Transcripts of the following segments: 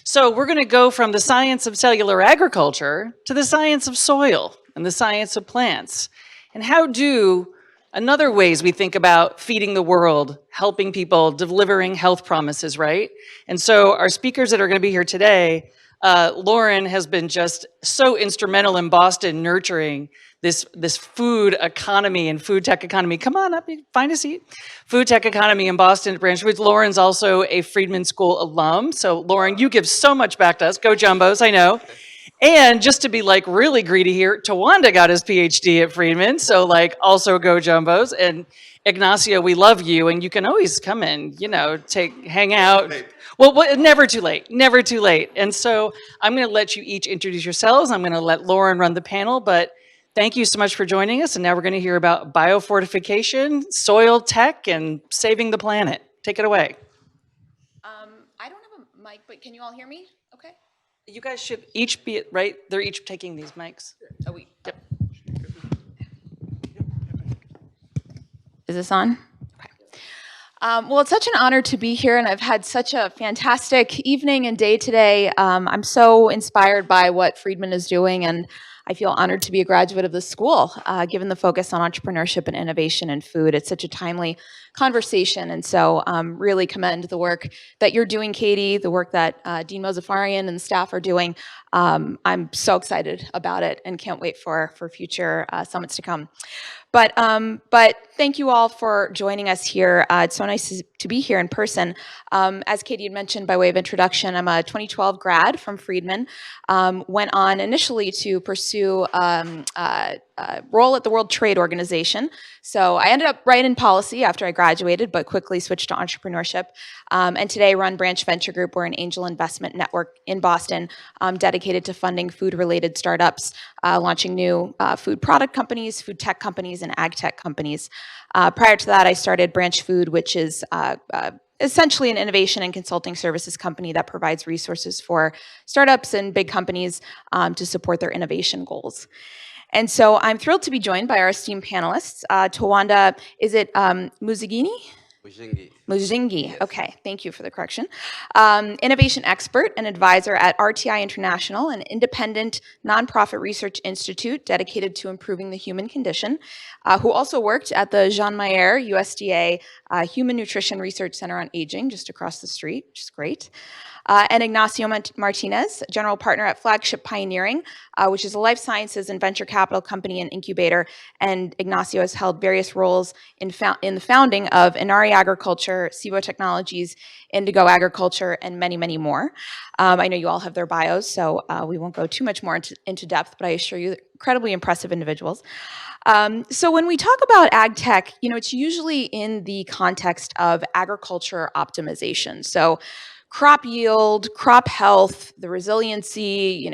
So we're going to go from the science of cellular agriculture to the science of soil and the science of plants. And how do another ways we think about feeding the world, helping people, delivering health promises, right? And so our speakers that are going to be here today, Lauren has been just so instrumental in Boston nurturing this food economy and food tech economy. Come on up, find a seat. Food tech economy in Boston at Branch Foods. Lauren's also a Friedman School alum. So Lauren, you give so much back to us. Go Jumbos, I know. And just to be like really greedy here, Tawanda got his PhD at Friedman. So like also go Jumbos. And Ignacio, we love you. And you can always come in, hang out. Well, never too late, never too late. And so I'm going to let you each introduce yourselves. I'm going to let Lauren run the panel, but thank you so much for joining us. And now we're going to hear about biofortification, soil tech, and saving the planet. Take it away. I don't have a mic, but can you all hear me? Okay. You guys should each be, right? They're each taking these mics. Oh, wait. Yep. Is this on? Okay. Well, it's such an honor to be here, and I've had such a fantastic evening and day today. I'm so inspired by what Friedman is doing, and I feel honored to be a graduate of the school, given the focus on entrepreneurship and innovation in food. It's such a timely conversation, and so really commend the work that you're doing, Katie, the work that Dean Mozafarian and the staff are doing. I'm so excited about it and can't wait for future summits to come. But thank you all for joining us here. It's so nice to be here in person. As Katie had mentioned by way of introduction, I'm a 2012 grad from Friedman. Went on initially to pursue a role at the World Trade Organization. So I ended up right in policy after I graduated, but quickly switched to entrepreneurship. And today run Branch Venture Group. We're an angel investment network in Boston dedicated to funding food-related startups, launching new food product companies, food tech companies, and ag tech companies. Prior to that, I started Branch Food, which is essentially an innovation and consulting services company that provides resources for startups and big companies to support their innovation goals. And so I'm thrilled to be joined by our esteemed panelists. Tawanda, is it Muzigini? Mujingi. Yes. Okay, thank you for the correction. Innovation expert and advisor at RTI International, an independent nonprofit research institute dedicated to improving the human condition, who also worked at the Jean Mayer USDA Human Nutrition Research Center on Aging, just across the street, which is great. And Ignacio Martinez, general partner at Flagship Pioneering, which is a life sciences and venture capital company and incubator. And Ignacio has held various roles in the founding of Inari Agriculture, Cibo Technologies, Indigo Agriculture, and many, many more. I know you all have their bios, so we won't go too much more into depth, but I assure you, incredibly impressive individuals. So when we talk about ag tech, it's usually in the context of agriculture optimization. So crop yield, crop health, the resiliency,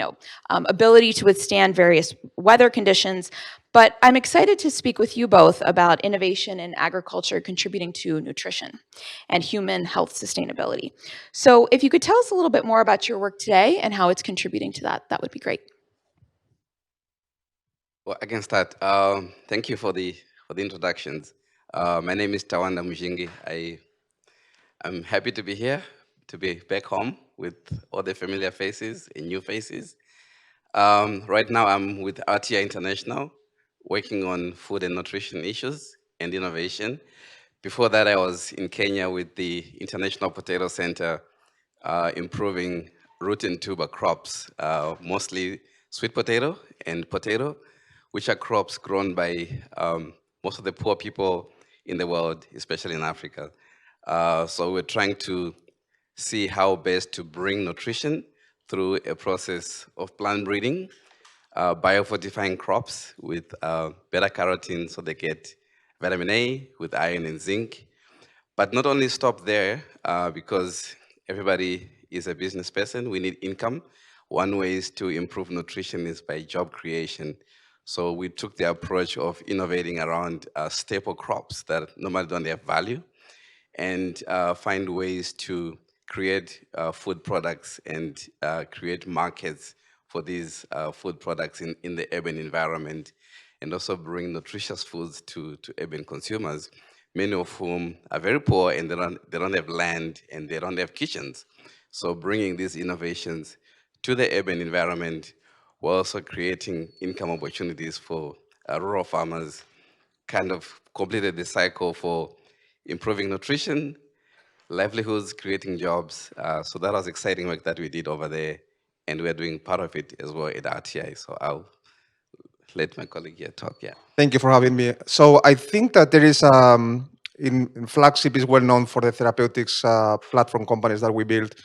ability to withstand various weather conditions. But I'm excited to speak with you both about innovation in agriculture contributing to nutrition and human health sustainability. So if you could tell us a little bit more about your work today and how it's contributing to that, that would be great. Well, I can start. Thank you for the introductions. My name is Tawanda Mujingi. I'm happy to be here, to be back home with all the familiar faces and new faces. Right now, I'm with RTI International, working on food and nutrition issues and innovation. Before that, I was in Kenya with the International Potato Center, improving root and tuber crops, mostly sweet potato and potato, which are crops grown by most of the poor people in the world, especially in Africa. So we're trying to see how best to bring nutrition through a process of plant breeding, biofortifying crops with beta-carotene so they get vitamin A with iron and zinc. But not only stop there, because everybody is a business person, we need income. One way is to improve nutrition is by job creation. So we took the approach of innovating around staple crops that normally don't have value and find ways to create food products and create markets for these food products in the urban environment, and also bring nutritious foods to urban consumers, many of whom are very poor and they don't have land and they don't have kitchens. So bringing these innovations to the urban environment, we're also creating income opportunities for rural farmers, kind of completed the cycle for improving nutrition, livelihoods, creating jobs. So that was exciting work that we did over there, and we're doing part of it as well at RTI. So I'll let my colleague here talk. Yeah. Thank you for having me. So I think that there is, in Flagship is well known for the therapeutics platform companies that we build.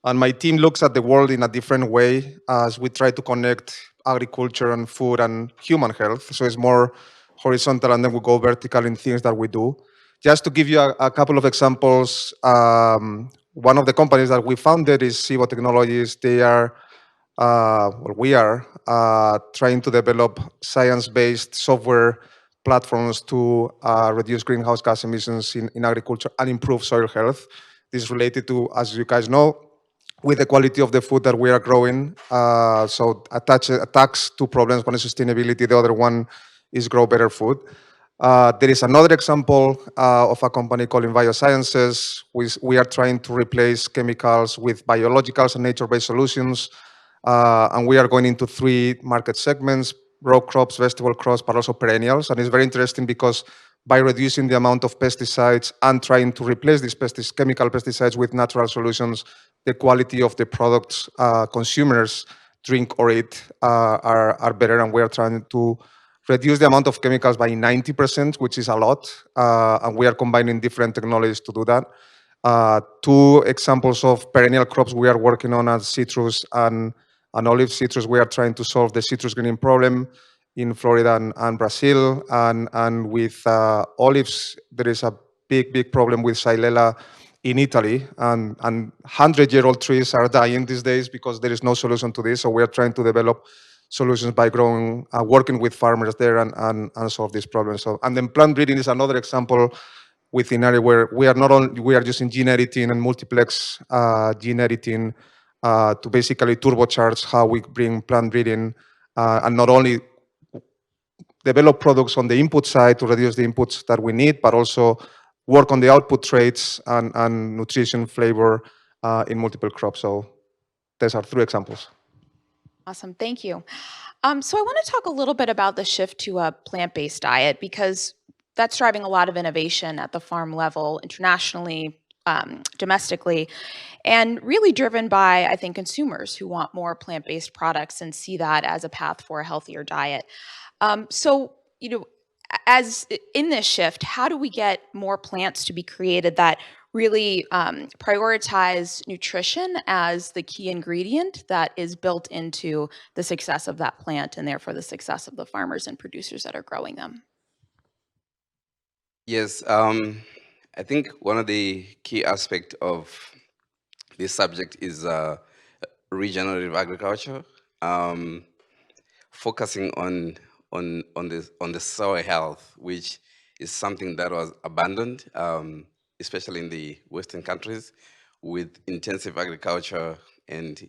And my team looks at the world in a different way as we try to connect agriculture and food and human health. So it's more horizontal, and then we go vertical in things that we do. Just to give you a couple of examples, one of the companies that we founded is Sibo Technologies. They are we are trying to develop science-based software platforms to reduce greenhouse gas emissions in agriculture and improve soil health. This is related to, as you guys know, with the quality of the food that we are growing. So attacks two problems. One is sustainability. The other one is grow better food. There is another example of a company called Biosciences. We are trying to replace chemicals with biologicals and nature-based solutions. And we are going into 3 market segments: row crops, vegetable crops, but also perennials. And it's very interesting because by reducing the amount of pesticides and trying to replace these chemical pesticides with natural solutions, the quality of the products consumers drink or eat are better. And we are trying to reduce the amount of chemicals by 90%, which is a lot. And we are combining different technologies to do that. 2 examples of perennial crops we are working on are citrus and olive. Citrus, we are trying to solve the citrus greening problem in Florida and Brazil. And with olives, there is a big problem with Xylella in Italy. And 100-year-old trees are dying these days because there is no solution to this. So we are trying to develop solutions by growing, working with farmers there and solve this problem. So, and then plant breeding is another example within area where we are using gene editing and multiplex gene editing to basically turbocharge how we bring plant breeding and not only develop products on the input side to reduce the inputs that we need, but also work on the output traits and nutrition flavor in multiple crops. So these are 3 examples. Awesome, thank you. So I want to talk a little bit about the shift to a plant-based diet, because that's driving a lot of innovation at the farm level, internationally, domestically, and really driven by, I think, consumers who want more plant-based products and see that as a path for a healthier diet. So, as in this shift, how do we get more plants to be created that really prioritize nutrition as the key ingredient that is built into the success of that plant and therefore the success of the farmers and producers that are growing them? Yes, I think one of the key aspects of this subject is regenerative agriculture, focusing on the soil health, which is something that was abandoned, especially in the Western countries, with intensive agriculture and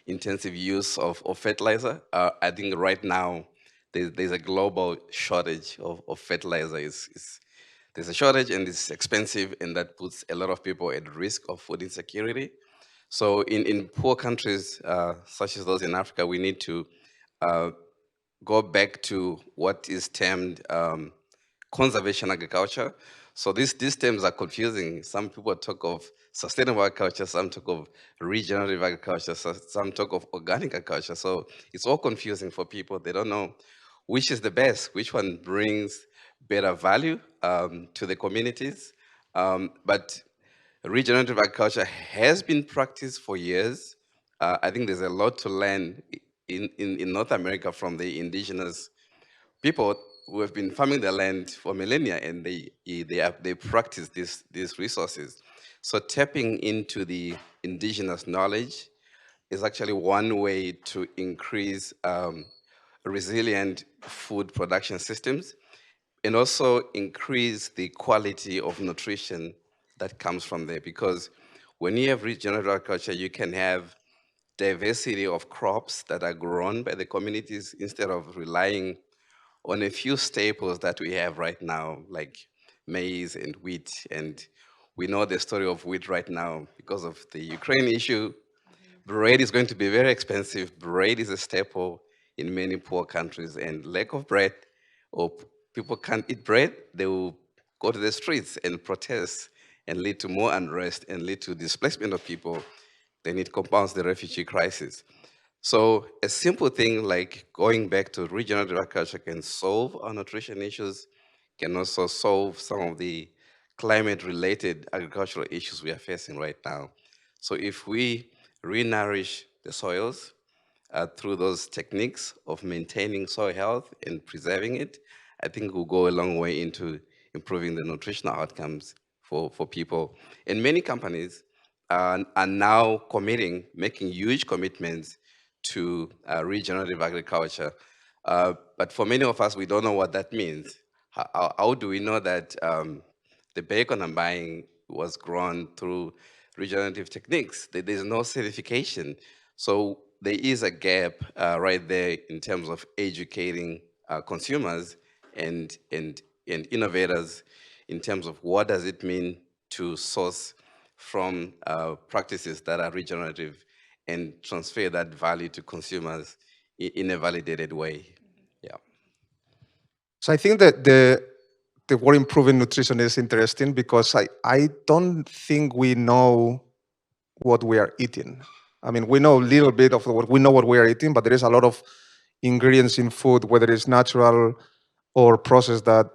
intensive use of fertilizer. I think right now there's a global shortage of fertilizer. There's a shortage and it's expensive, and that puts a lot of people at risk of food insecurity. So in poor countries, such as those in Africa, we need to go back to what is termed conservation agriculture. So these terms are confusing. Some people talk of sustainable agriculture, some talk of regenerative agriculture, some talk of organic agriculture. So it's all confusing for people. They don't know which is the best, which one brings better value to the communities. But regenerative agriculture has been practiced for years. I think there's a lot to learn in North America from the indigenous people who have been farming their land for millennia, and they practice these resources. So tapping into the indigenous knowledge is actually one way to increase resilient food production systems and also increase the quality of nutrition that comes from there. Because when you have regenerative agriculture, you can have diversity of crops that are grown by the communities instead of relying on a few staples that we have right now, like maize and wheat. And We know the story of wheat right now because of the Ukraine issue. Bread is going to be very expensive. Bread is a staple in many poor countries, and lack of bread, or people can't eat bread, they will go to the streets and protest and lead to more unrest and lead to displacement of people. Then it compounds the refugee crisis. So a simple thing like going back to regenerative agriculture can solve our nutrition issues, can also solve some of the climate-related agricultural issues we are facing right now. So if we re-nourish the soils through those techniques of maintaining soil health and preserving it, I think we'll go a long way into improving the nutritional outcomes for people. And many companies are now committing, making huge commitments to regenerative agriculture. But for many of us, we don't know what that means. How do we know that the bacon I'm buying was grown through regenerative techniques? There's no certification. So there is a gap right there in terms of educating consumers and innovators in terms of what does it mean to source from practices that are regenerative and transfer that value to consumers in a validated way. Yeah. So I think that the word improving nutrition is interesting because I don't think we know what we are eating. I mean, we know a little bit of what we know what we are eating, but there is a lot of ingredients in food, whether it's natural or processed, that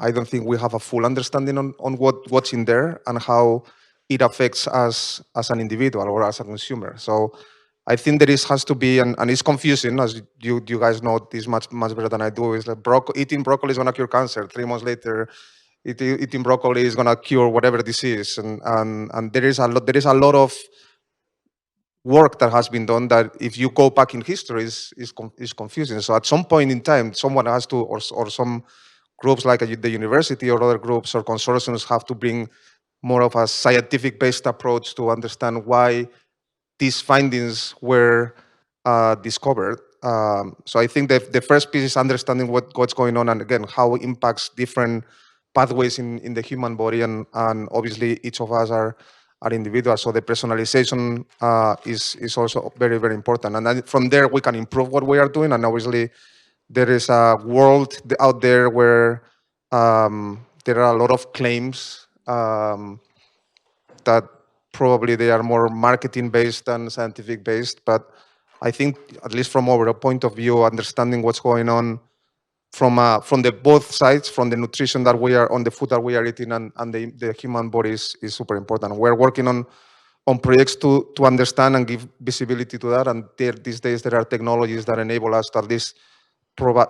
I don't think we have a full understanding on what's in there and how it affects us as an individual or as a consumer. So I think there has to be, and it's confusing, as you guys know this much better than I do. Is like eating broccoli is gonna cure cancer. 3 months later, eating broccoli is gonna cure whatever disease, and there is a lot of work that has been done that, if you go back in history, is confusing. So at some point in time, someone has to, or some groups like the university or other groups or consortiums have to bring more of a scientific-based approach to understand why these findings were discovered. So I think the first piece is understanding what's going on, and again, how it impacts different pathways in the human body, and obviously each of us are individuals. So the personalization is also very, very important. And then from there, we can improve what we are doing. And obviously, there is a world out there where there are a lot of claims that probably they are more marketing based than scientific based. But I think, at least from our point of view, understanding what's going on from the both sides, from the nutrition that we are on, the food that we are eating, and the human body is super important. We're working on projects to understand and give visibility to that. And these days there are technologies that enable us to at least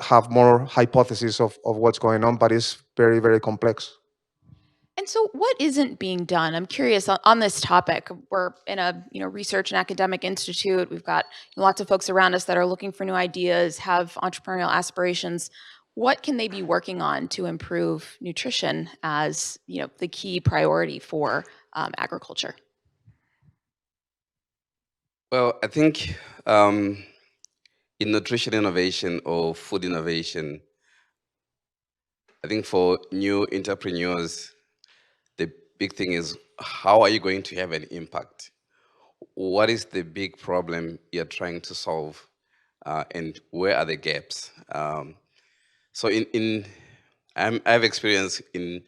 have more hypotheses of what's going on, but it's very, very complex. And so, what isn't being done? I'm curious on this topic. We're in a research and academic institute. We've got lots of folks around us that are looking for new ideas, have entrepreneurial aspirations. What can they be working on to improve nutrition as the key priority for agriculture? Well, I think in nutrition innovation or food innovation, I think for new entrepreneurs, the big thing is, how are you going to have an impact? What is the big problem you're trying to solve? And where are the gaps? So I have experience in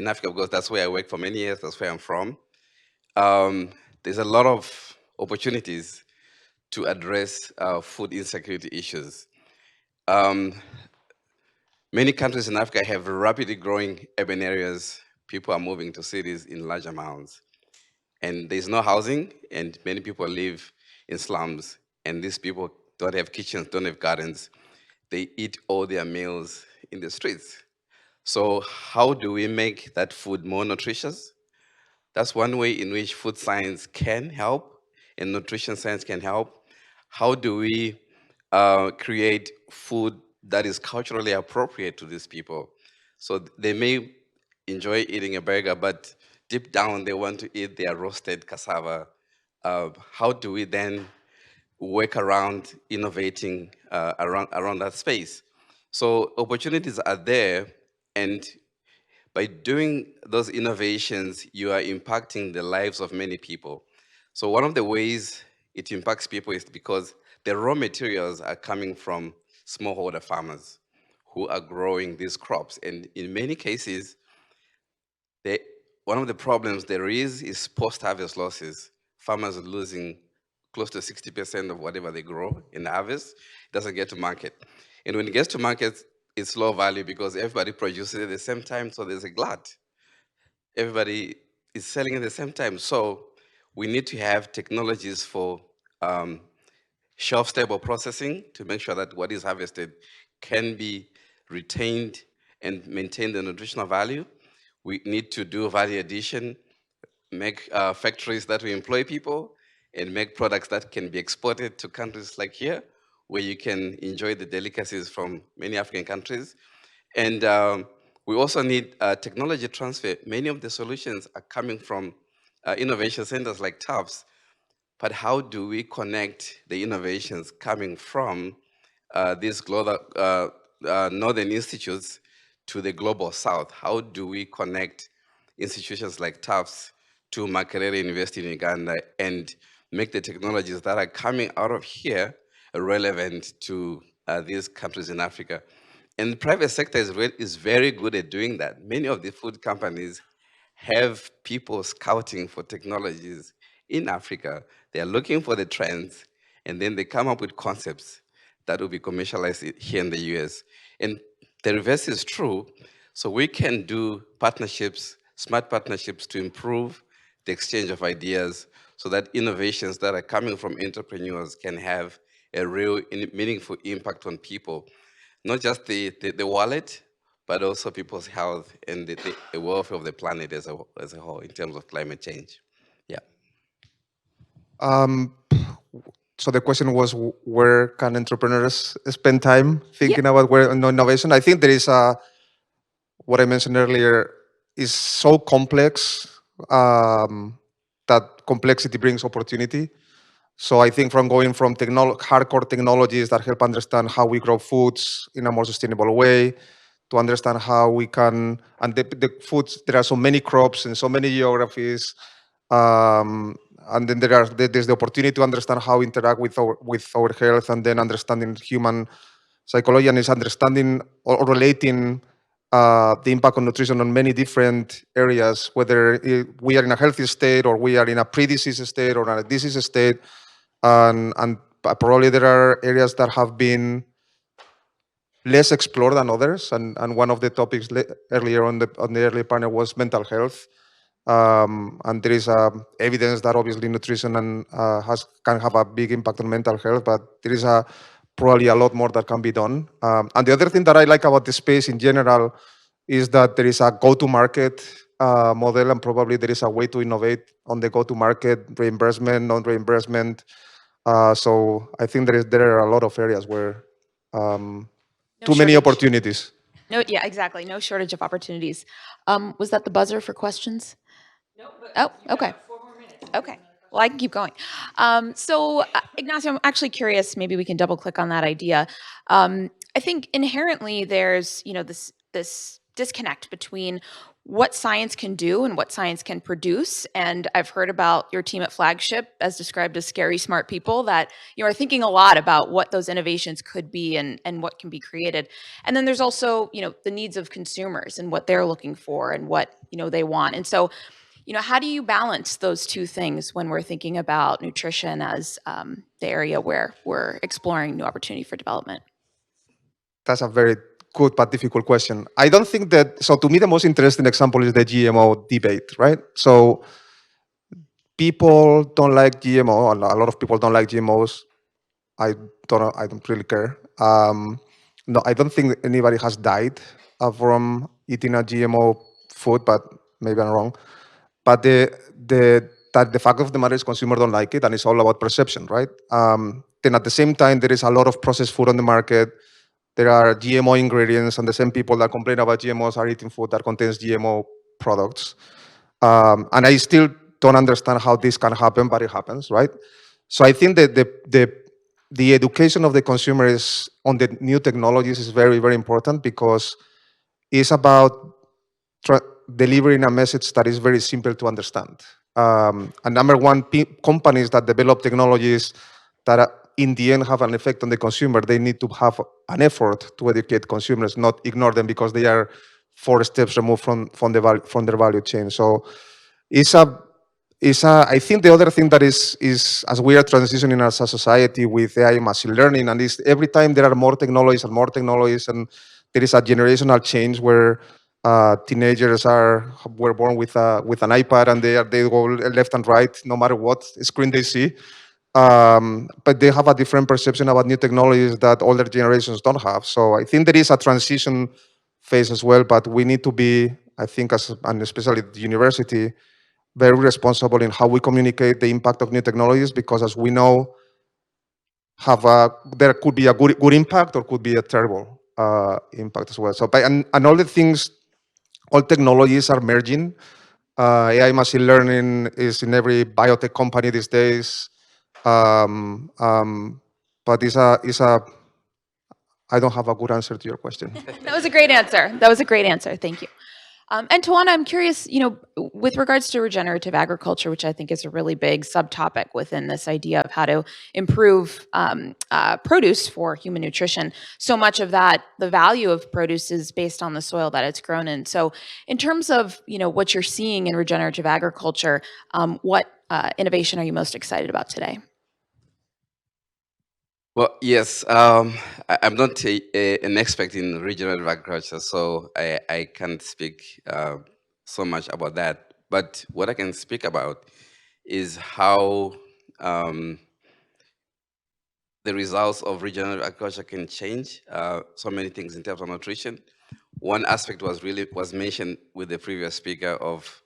Africa, because that's where I worked for many years, that's where I'm from. There's a lot of opportunities to address food insecurity issues. Many countries in Africa have rapidly growing urban areas. People are moving to cities in large amounts. And there's no housing, and many people live in slums. And these people don't have kitchens, don't have gardens. They eat all their meals in the streets. So how do we make that food more nutritious? That's one way in which food science can help and nutrition science can help. How do we create food that is culturally appropriate to these people? So they may enjoy eating a burger, but deep down they want to eat their roasted cassava. How do we then work around innovating around that space? So opportunities are there, and By doing those innovations, you are impacting the lives of many people. So one of the ways it impacts people is because the raw materials are coming from smallholder farmers who are growing these crops. And in many cases, they, one of the problems there is post-harvest losses. Farmers are losing close to 60% of whatever they grow in harvest. It doesn't get to market. And when it gets to market, it's low value because everybody produces it at the same time, so there's a glut. Everybody is selling at the same time. So we need to have technologies for um, shelf-stable processing to make sure that what is harvested can be retained and maintain the nutritional value. We need to do value addition, make factories that will employ people, and make products that can be exported to countries like here, where you can enjoy the delicacies from many African countries. And we also need technology transfer. Many of the solutions are coming from innovation centers like TAPS, but how do we connect the innovations coming from these global northern institutes to the global south? How do we connect institutions like TAFS to Makerere University in Uganda and make the technologies that are coming out of here relevant to these countries in Africa? And the private sector is very good at doing that. Many of the food companies have people scouting for technologies in Africa. They are looking for the trends, and then they come up with concepts that will be commercialized here in the US. And the reverse is true. So we can do partnerships, smart partnerships to improve the exchange of ideas so that innovations that are coming from entrepreneurs can have a real meaningful impact on people. Not just the wallet, but also people's health and the welfare of the planet as a whole in terms of climate change. Yeah. Um, so the question was, where can entrepreneurs spend time thinking about where innovation? I think there is what I mentioned earlier is so complex that complexity brings opportunity. So I think from going from hardcore technologies that help understand how we grow foods in a more sustainable way, to understand how we can, and the foods, there are so many crops and so many geographies, and then there's the opportunity to understand how we interact with our health, and then understanding human psychology, and is understanding or relating the impact on nutrition on many different areas, whether we are in a healthy state or we are in a pre-disease state or a disease state. And probably there are areas that have been less explored than others. And one of the topics earlier on the earlier panel was mental health. And there is evidence that obviously nutrition can have a big impact on mental health, but there is probably a lot more that can be done. And the other thing that I like about the space in general is that there is a go-to-market model, and probably there is a way to innovate on the go-to-market, reimbursement, non-reimbursement. So I think there are a lot of areas where too many shortage. opportunities. No, yeah, exactly. No shortage of opportunities. Was that the buzzer for questions? No. Oh, okay. 4 more minutes. Okay. Well, I can keep going. Ignacio, I'm actually curious. Maybe we can double click on that idea. I think inherently there's this disconnect between what science can do and what science can produce. And I've heard about your team at Flagship as described as scary smart people that are thinking a lot about what those innovations could be and what can be created. And then there's also the needs of consumers and what they're looking for and what they want. And so how do you balance those two things when we're thinking about nutrition as the area where we're exploring new opportunity for development? That's a very good but difficult question. I don't think that, so to me the most interesting example is the GMO debate, right? So people don't like GMO, a lot of people don't like GMOs. I don't really care. No, I don't think anybody has died from eating a GMO food, but maybe I'm wrong. But the fact of the matter is consumers don't like it, and it's all about perception, right? Then at the same time, there is a lot of processed food on the market. There are GMO ingredients, and the same people that complain about GMOs are eating food that contains GMO products. And I still don't understand how this can happen, but it happens, right? So I think that the education of the consumer is on the new technologies is very, very important, because it's about delivering a message that is very simple to understand. And number one, companies that develop technologies that in the end have an effect on the consumer, they need to have an effort to educate consumers, not ignore them because they are 4 steps removed from their value chain. So I think the other thing that is as we are transitioning as a society with AI and machine learning, and is every time there are more technologies, and there is a generational change where teenagers were born with an iPad, and they go left and right no matter what screen they see. But they have a different perception about new technologies that older generations don't have. So I think there is a transition phase as well, but we need to be, I think, and especially the university, very responsible in how we communicate the impact of new technologies, because as we know, there could be a good impact or could be a terrible impact as well. So, and all the things, all technologies are merging. AI machine learning is in every biotech company these days. But I don't have a good answer to your question. That was a great answer. That was a great answer. Thank you. And Tawana, I'm curious, with regards to regenerative agriculture, which I think is a really big subtopic within this idea of how to improve produce for human nutrition. So much of that, the value of produce is based on the soil that it's grown in. So in terms of, what you're seeing in regenerative agriculture, what innovation are you most excited about today? Well, yes, I'm not an expert in regenerative agriculture, so I can't speak so much about that. But what I can speak about is how the results of regenerative agriculture can change so many things in terms of nutrition. One aspect was mentioned with the previous speaker of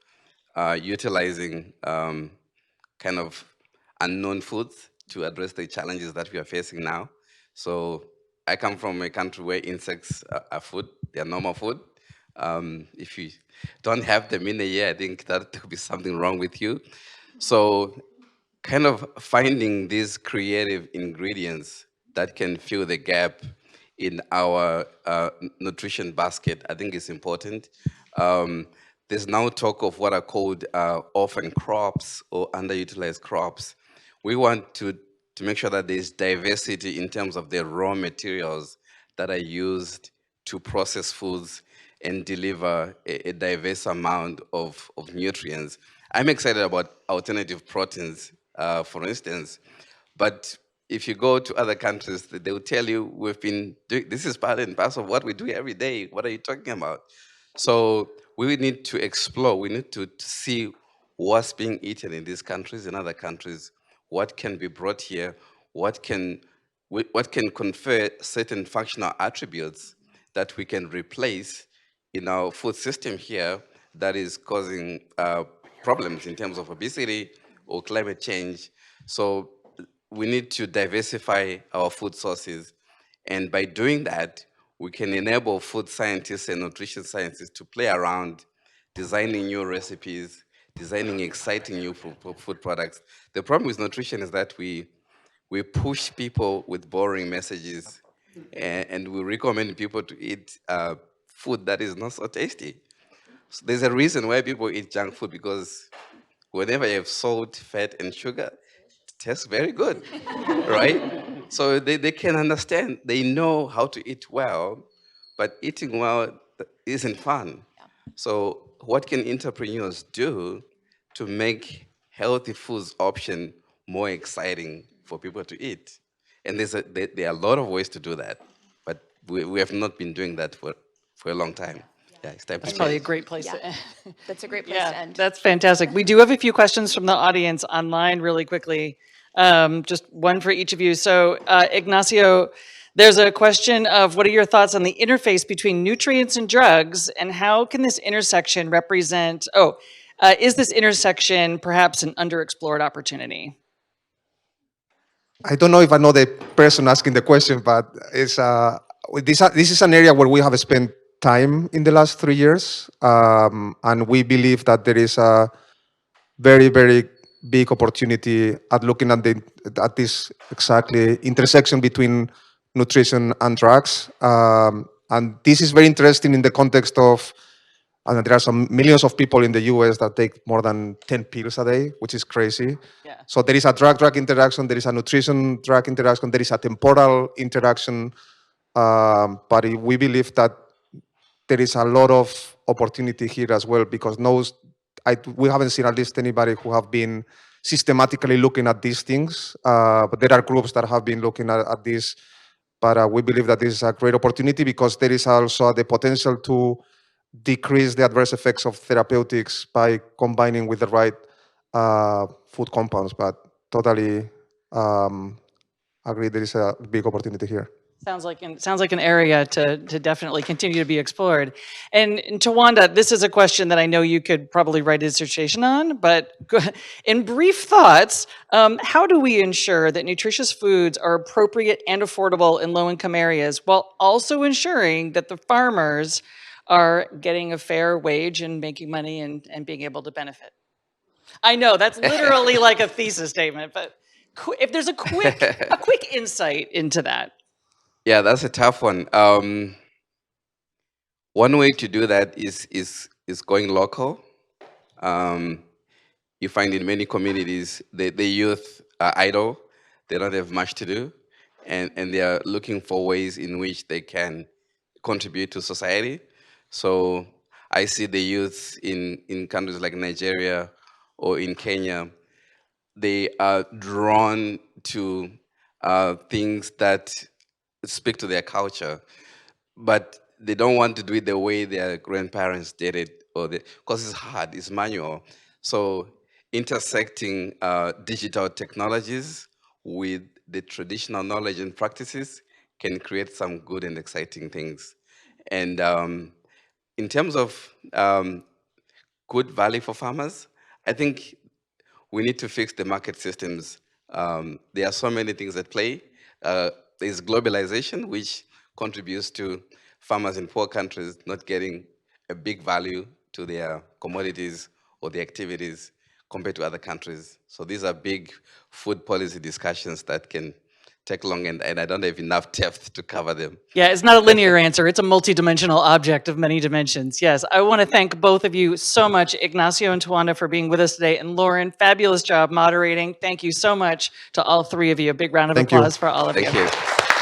utilizing kind of unknown foods to address the challenges that we are facing now. So I come from a country where insects are food, they are normal food. If you don't have them in a year, I think that could be something wrong with you. So kind of finding these creative ingredients that can fill the gap in our nutrition basket, I think is important. There's now talk of what are called orphan crops or underutilized crops. We want to make sure that there's diversity in terms of the raw materials that are used to process foods and deliver a diverse amount of nutrients. I'm excited about alternative proteins, for instance, but if you go to other countries, they will tell you, we've been doing, this is part and parcel of what we do every day. What are you talking about? So we need to explore, we need to see what's being eaten in these countries, in other countries, what can be brought here, what can confer certain functional attributes that we can replace in our food system here that is causing problems in terms of obesity or climate change. So we need to diversify our food sources. And by doing that, we can enable food scientists and nutrition scientists to play around, designing new recipes, designing exciting new food products. The problem with nutrition is that we push people with boring messages, and we recommend people to eat food that is not so tasty. So there's a reason why people eat junk food, because whenever you have salt, fat, and sugar, it tastes very good, right? So they can understand, they know how to eat well, but eating well isn't fun. So what can entrepreneurs do to make healthy foods option more exciting for people to eat? And there are a lot of ways to do that, but we have not been doing that for a long time. Yeah, it's time to That's probably a change. great place to Yeah. end. That's a great place to Yeah, end. that's fantastic. We do have a few questions from the audience online really quickly. Just one for each of you. So Ignacio, there's a question of what are your thoughts on the interface between nutrients and drugs, and how can this intersection represent, is this intersection perhaps an underexplored opportunity? I don't know if I know the person asking the question, but this is an area where we have spent time in the last 3 years, and we believe that there is a very, very big opportunity at looking at this exactly intersection between nutrition and drugs. And this is very interesting in the context of And there are some millions of people in the US that take more than 10 pills a day, which is crazy. Yeah. So there is a drug-drug interaction, there is a nutrition-drug interaction, there is a temporal interaction. But we believe that there is a lot of opportunity here as well, because we haven't seen at least anybody who have been systematically looking at these things. But there are groups that have been looking at this. But we believe that this is a great opportunity because there is also the potential to decrease the adverse effects of therapeutics by combining with the right food compounds. But totally agree, there is a big opportunity here. Sounds like an area to definitely continue to be explored. And Tawanda, this is a question that I know you could probably write a dissertation on, but in brief thoughts, how do we ensure that nutritious foods are appropriate and affordable in low-income areas while also ensuring that the farmers are getting a fair wage and making money and being able to benefit? I know that's literally like a thesis statement, but if there's a quick insight into that. Yeah, that's a tough one. One way to do that is going local. You find in many communities the youth are idle, they don't have much to do, and they are looking for ways in which they can contribute to society. So I see the youth in countries like Nigeria or in Kenya, they are drawn to things that speak to their culture, but they don't want to do it the way their grandparents did it, because it's hard, it's manual. So intersecting digital technologies with the traditional knowledge and practices can create some good and exciting things. And in terms of good value for farmers, I think we need to fix the market systems. There are so many things at play. There's globalization, which contributes to farmers in poor countries not getting a big value to their commodities or their activities compared to other countries. So these are big food policy discussions that can take long, and I don't have enough depth to cover them. Yeah, it's not a linear answer. It's a multidimensional object of many dimensions. Yes, I want to thank both of you so much, Ignacio and Tawanda, for being with us today. And Lauren, fabulous job moderating. Thank you so much to all three of you. A big round of Thank you. applause for all of you. Thank you.